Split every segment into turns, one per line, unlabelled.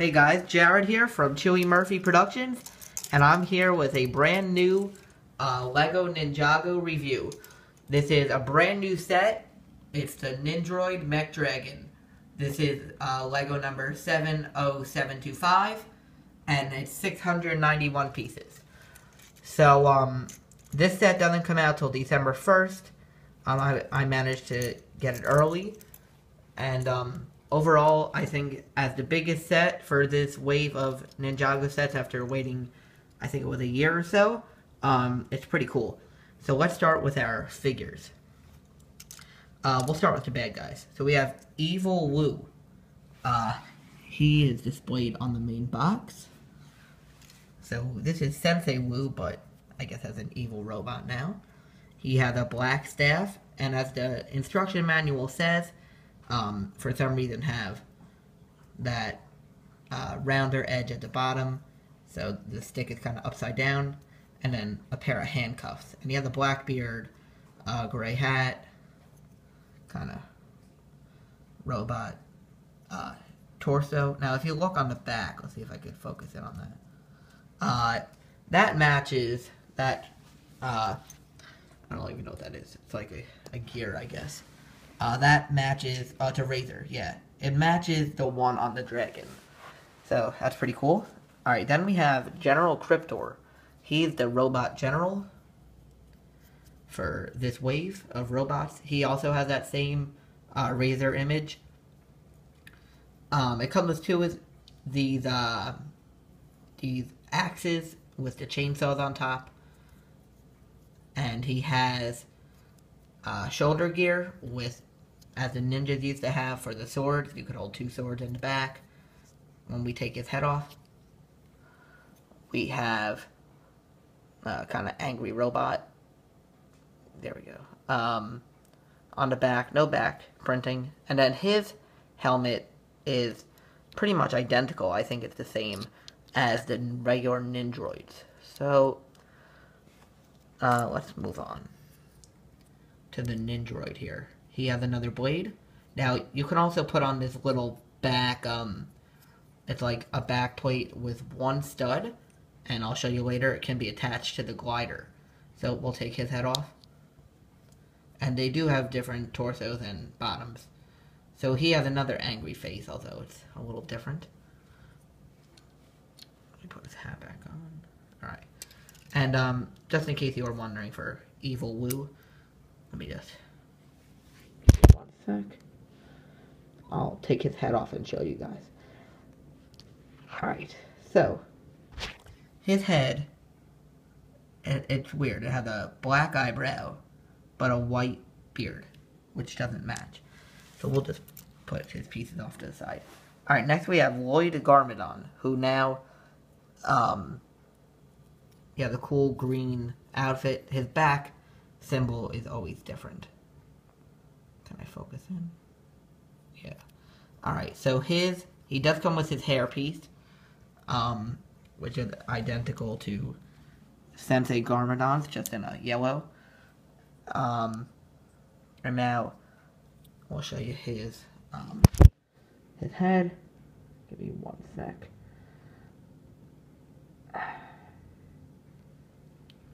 Hey guys, Jared here from Chewy Murphy Productions, and I'm here with a brand new Lego Ninjago review. This is a brand new set. It's the Nindroid Mechdragon. This is Lego number 70725, and it's 691 pieces. So, this set doesn't come out till December 1st. I managed to get it early, and overall, I think as the biggest set for this wave of Ninjago sets after waiting, I think it was a year or so, it's pretty cool. So let's start with our figures. We'll start with the bad guys. So we have Evil Wu. He is displayed on the main box. So this is Sensei Wu, but I guess as an evil robot now. He has a black staff, and as the instruction manual says, for some reason have that rounder edge at the bottom, so the stick is kind of upside down, and then a pair of handcuffs. And he has a black beard, gray hat, kind of robot torso. Now if you look on the back, let's see if I could focus in on that. That matches that, I don't even know what that is. It's like a gear, I guess. That matches, it's a razor, yeah. It matches the one on the dragon. So, that's pretty cool. Alright, then we have General Cryptor. He's the robot general for this wave of robots. He also has that same razor image. It comes with two of these axes with the chainsaws on top. And he has shoulder gear with, as the ninjas used to have for the swords. You could hold two swords in the back when we take his head off. We have kind of angry robot. There we go. On the back, no back printing. And then his helmet is pretty much identical. I think it's the same as the regular Nindroids. So, let's move on to the Nindroid here. He has another blade. Now, you can also put on this little back, it's like a back plate with one stud, and I'll show you later, it can be attached to the glider. So, we'll take his head off. And they do have different torsos and bottoms. So, he has another angry face, although it's a little different. Let me put his hat back on. Alright. And, just in case you were wondering for Evil Wu, let me just give you 1 sec. I'll take his head off and show you guys. Alright, so his head, it's weird. It has a black eyebrow, but a white beard, which doesn't match. So we'll just put his pieces off to the side. Alright, next we have Lloyd Garmadon, who now, yeah, the cool green outfit. His back symbol is always different. Can I focus in? Yeah. Alright, so he does come with his hairpiece, which is identical to Sensei Garmadon's, just in a yellow. And now, we'll show you his head. Give me 1 sec.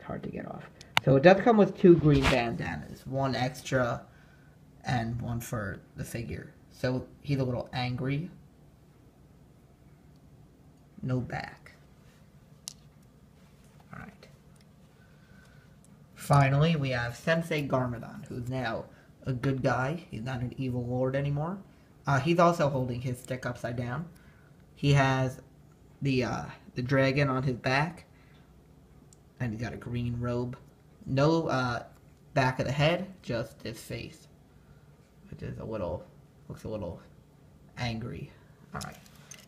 Hard to get off. So it does come with 2 green bandanas, one extra and one for the figure. So he's a little angry. No back. Alright. Finally, we have Sensei Garmadon, who's now a good guy. He's not an evil lord anymore. He's also holding his stick upside down. He has the dragon on his back. And he's got a green robe. No back of the head, just his face. Which is looks a little angry. Alright.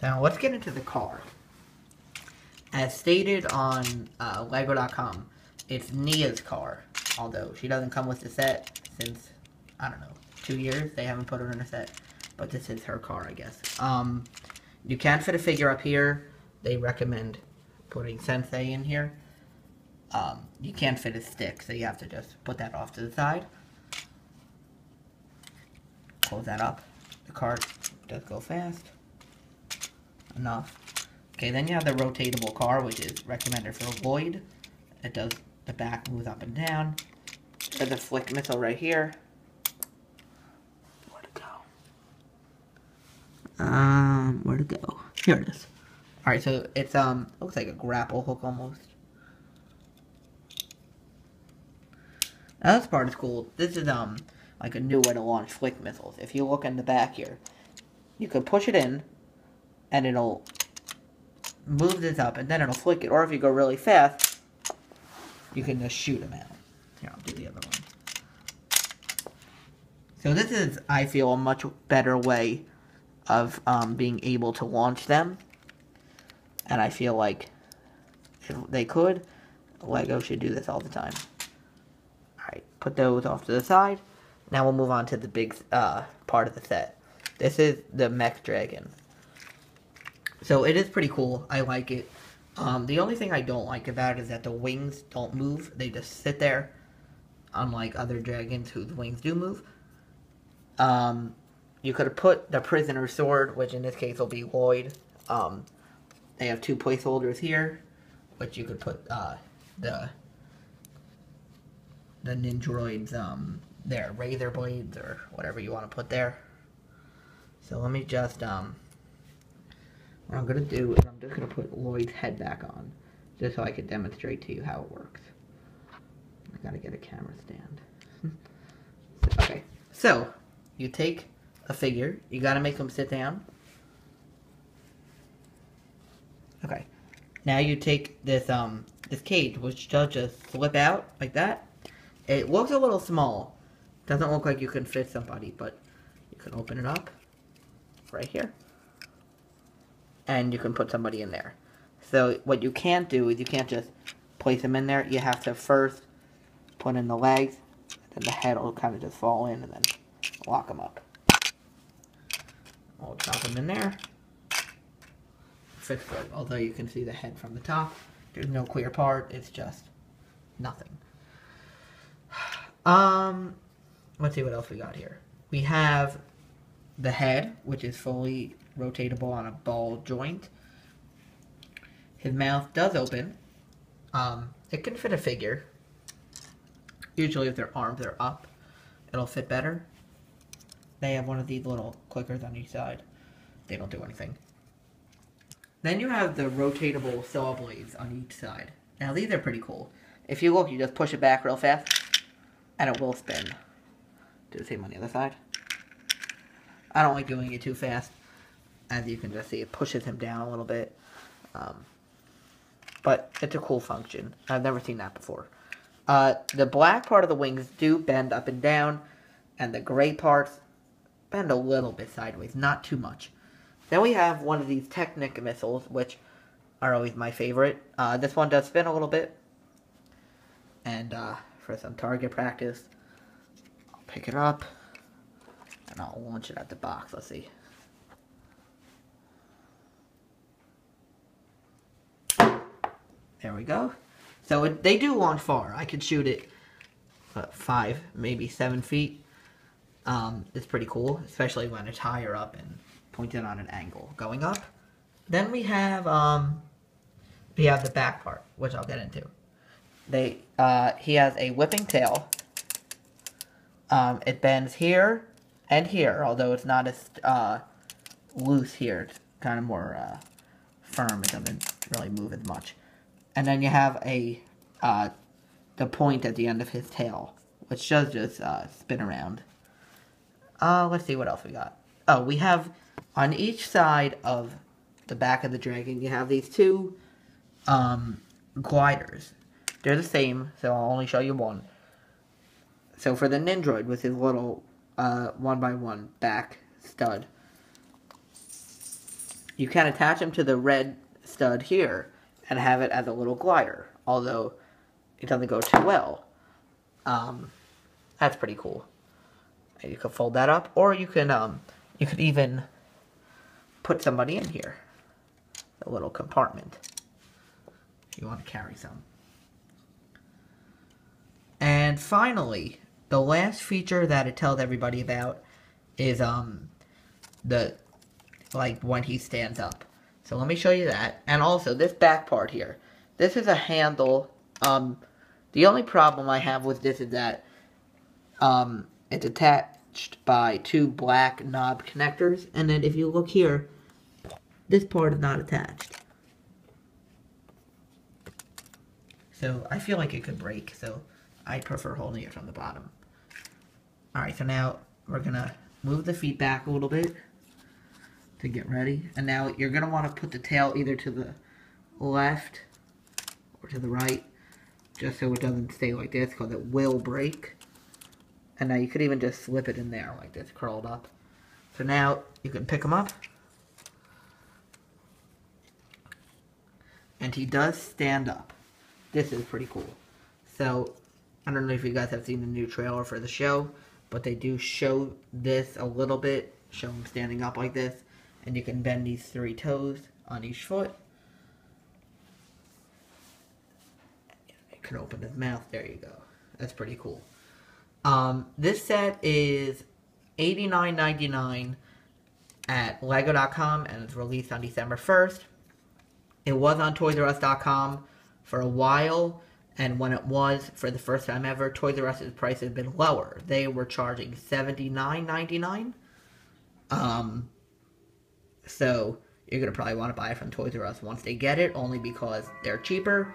Now let's get into the car. As stated on Lego.com, it's Nia's car. Although she doesn't come with the set since, I don't know, 2 years. They haven't put her in a set. But this is her car, I guess. You can't fit a figure up here. They recommend putting Sensei in here. You can't fit a stick, so you have to just put that off to the side. Close that up. The cart does go fast. enough. Okay, then you have the rotatable car, which is recommended for Lloyd. It does, the back moves up and down. There's a flick missile right here. Where'd it go? Where'd it go? Here it is. Alright, so it's, looks like a grapple hook almost. Now this part is cool. This is, like a new way to launch flick missiles. If you look in the back here, you can push it in, and it'll move this up, and then it'll flick it. Or if you go really fast, you can just shoot them out. Here, I'll do the other one. So this is, I feel, a much better way of being able to launch them. And I feel like if they could, LEGO should do this all the time. Alright, put those off to the side. Now we'll move on to the big part of the set. This is the Mechdragon. So it is pretty cool. I like it. The only thing I don't like about it is that the wings don't move. They just sit there. Unlike other dragons whose wings do move. You could have put the prisoner's sword, which in this case will be Lloyd. They have two placeholders here, which you could put the Nindroid's their razor blades or whatever you want to put there. So let me just what I'm going to do is I'm just going to put Lloyd's head back on, just so I can demonstrate to you how it works. I got to get a camera stand. Okay, so you take a figure, you got to make them sit down. Okay, now you take this this cage, which does just flip out like that. It looks a little small. Doesn't look like you can fit somebody, but you can open it up right here. And you can put somebody in there. So what you can't do is you can't just place them in there. You have to first put in the legs, then the head will kind of just fall in, and then lock them up. I'll drop them in there. Fits good. Although you can see the head from the top. There's no clear part. It's just nothing. Let's see what else we got here. We have the head, which is fully rotatable on a ball joint. His mouth does open. It can fit a figure. Usually if their arms are up, it'll fit better. They have one of these little clickers on each side. They don't do anything. Then you have the rotatable saw blades on each side. Now these are pretty cool. If you look, you just push it back real fast, and it will spin. Do the same on the other side. I don't like doing it too fast. As you can just see, it pushes him down a little bit. But it's a cool function. I've never seen that before. The black part of the wings do bend up and down, and the gray parts bend a little bit sideways, not too much. Then we have one of these Technic missiles, which are always my favorite. This one does spin a little bit. And for some target practice, I'll pick it up, and I'll launch it at the box. Let's see. There we go. So they do launch far. I could shoot it 5, maybe 7 feet. It's pretty cool, especially when it's higher up and pointed on an angle. Going up. Then we have the back part, which I'll get into. He has a whipping tail. It bends here and here, although it's not as loose here. It's kind of more firm. It doesn't really move as much. And then you have the point at the end of his tail, which does just spin around. Let's see what else we got. Oh, we have on each side of the back of the dragon, you have these two gliders. They're the same, so I'll only show you one. So for the Nindroid with his little 1x1 back stud, you can attach him to the red stud here and have it as a little glider, although it doesn't go too well. That's pretty cool. You could fold that up, or you could even put somebody in here, a little compartment, if you want to carry some. And finally, the last feature that it tells everybody about is when he stands up. So let me show you that. And also, this back part here. This is a handle. The only problem I have with this is that it's attached by 2 black knob connectors. And then if you look here, this part is not attached. So I feel like it could break. So I prefer holding it from the bottom. Alright, so now we're going to move the feet back a little bit to get ready. And now you're going to want to put the tail either to the left or to the right, just so it doesn't stay like this, because it will break. And now you could even just slip it in there like this, curled up. So now you can pick him up. And he does stand up. This is pretty cool. So, I don't know if you guys have seen the new trailer for the show, but they do show this a little bit, show him standing up like this, and you can bend these 3 toes on each foot. You can open his mouth, there you go. That's pretty cool. This set is $89.99 at Lego.com, and it's released on December 1st. It was on ToysRUs.com for a while, and when it was, for the first time ever, Toys R Us's price has been lower. They were charging $79.99. So you're going to probably want to buy it from Toys R Us once they get it, only because they're cheaper.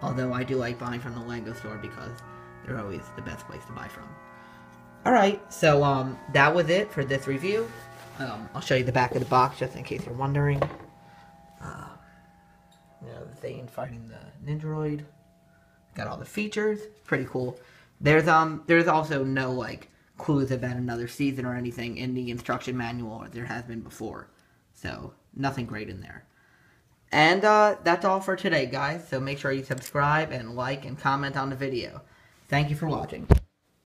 Although I do like buying from the Lego store because they're always the best place to buy from. Alright, so that was it for this review. I'll show you the back of the box just in case you're wondering. You know, the thing fighting the Nindroid. Got all the features. Pretty cool. There's also no, like, clues about another season or anything in the instruction manual as there has been before. So, nothing great in there. And, that's all for today, guys. So make sure you subscribe and like and comment on the video. Thank you for watching.